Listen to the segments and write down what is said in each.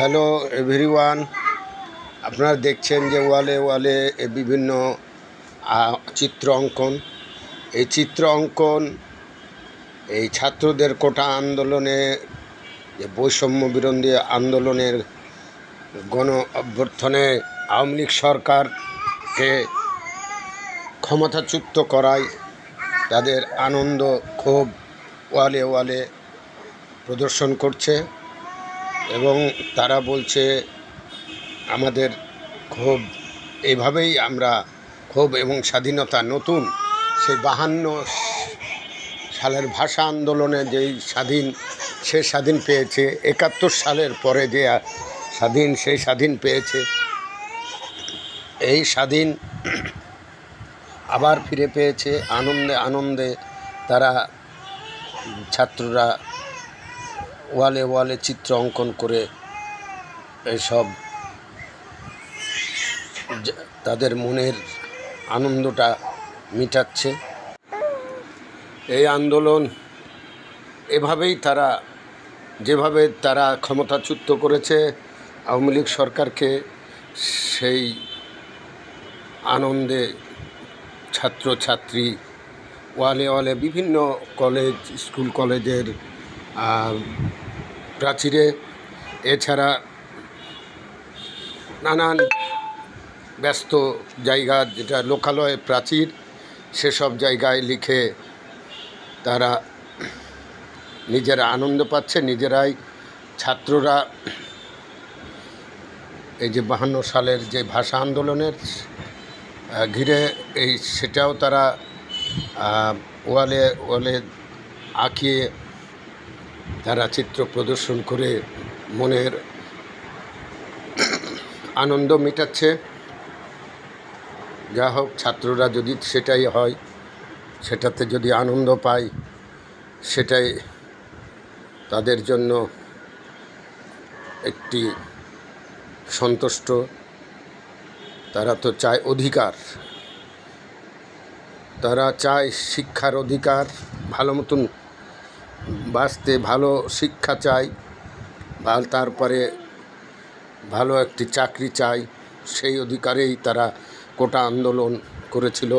Hello everyone, আপনারা দেখছেন যে ওয়ালে ওয়ালে বিভিন্ন চিত্র অঙ্কন। এই চিত্র অঙ্কন এই ছাত্রদের কোটা আন্দোলনে, যে বৈষম্য বিরোধী আন্দোলনের গণ অভ্যর্থনে আওয়ামী লীগ সরকারকে ক্ষমতাচ্যুত করায় তাদের আনন্দ ক্ষোভ ওয়ালে ওয়ালে প্রদর্শন করছে এবং তারা বলছে আমাদের ক্ষোভ এইভাবেই আমরা ক্ষোভ এবং স্বাধীনতা নতুন সেই 52 সালের ভাষা আন্দোলনে যেই স্বাধীন পেয়েছে, 71 সালের পরে যে সেই স্বাধীন পেয়েছে, এই স্বাধীন আবার ফিরে পেয়েছে। আনন্দে আনন্দে তারা ছাত্ররা ওয়ালে ওয়ালে চিত্র অঙ্কন করে এইসব তাদের মনের আনন্দটা মিটাচ্ছে। এই আন্দোলন এভাবেই যেভাবে তারা ক্ষমতাচ্যুত করেছে আওয়ামী লীগ সরকারকে, সেই আনন্দে ছাত্রছাত্রী ওয়ালে ওয়ালে বিভিন্ন স্কুল কলেজের প্রাচীরে, এছাড়া নানান ব্যস্ত জায়গা যেটা লোকালয় প্রাচীর, সেসব জায়গায় লিখে তারা নিজেরা আনন্দ পাচ্ছে। নিজেরাই ছাত্ররা এই যে 52 সালের যে ভাষা আন্দোলনের ঘিরে সেটাও তারা ওয়ালে ওয়ালে আঁকিয়ে তারা চিত্র প্রদর্শন করে মনের আনন্দ মেটাচ্ছে। যা হোক, ছাত্ররা যদি সেটাই হয়, সেটাতে যদি আনন্দ পায়, সেটাই তাদের জন্য একটি সন্তুষ্ট। তারা তো চায় অধিকার, তারা চায় শিক্ষার অধিকার, ভালো মতন বাঁচতে ভালো শিক্ষা চাই, তারপরে ভালো একটি চাকরি চাই। সেই অধিকারেই তারা কোটা আন্দোলন করেছিল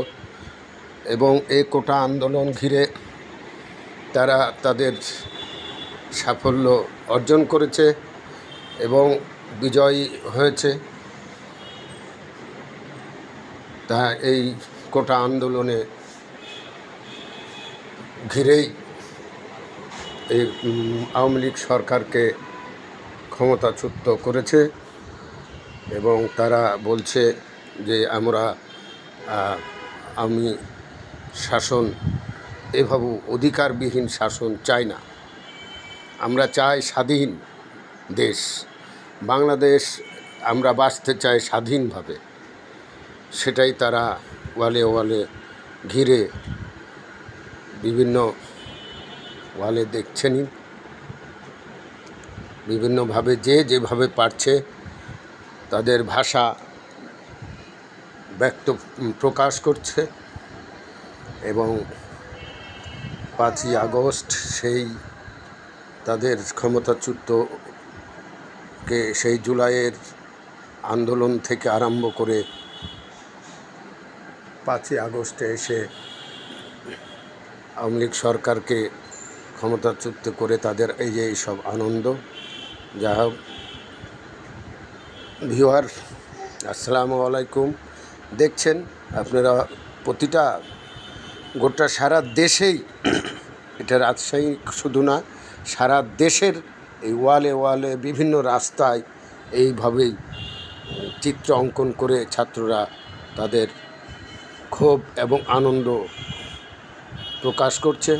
এবং এই কোটা আন্দোলন ঘিরে তারা তাদের সাফল্য অর্জন করেছে এবং বিজয়ী হয়েছে। তা এই কোটা আন্দোলনে ঘিরেই এই আওয়ামী লীগ সরকারকে ক্ষমতাচ্যুত করেছে এবং তারা বলছে যে আমরা শাসন এভাবে অধিকারবিহীন শাসন চাই না, আমরা চাই স্বাধীন দেশ বাংলাদেশ, আমরা বাঁচতে চাই স্বাধীনভাবে। সেটাই তারা ওয়ালে ওয়ালে ঘিরে বিভিন্ন ওয়ালে দেখছেনই, বিভিন্নভাবে যেভাবে পারছে তাদের ভাষা প্রকাশ করছে এবং 5ই আগস্ট সেই তাদের ক্ষমতাচ্যুতকে সেই জুলাইয়ের আন্দোলন থেকে আরম্ভ করে 5ই আগস্টে এসে আওয়ামী লীগ সরকারকে ক্ষমতাচ্যুত করে তাদের এই সব আনন্দ। যা হোক ভিউয়ার, আসসালামু আলাইকুম। দেখছেন আপনারা প্রতিটা গোটা সারা দেশেই, এটা রাজশাহী শুধু না, সারা দেশের এই ওয়ালে ওয়ালে বিভিন্ন রাস্তায় এইভাবেই চিত্র অঙ্কন করে ছাত্ররা তাদের ক্ষোভ এবং আনন্দ প্রকাশ করছে।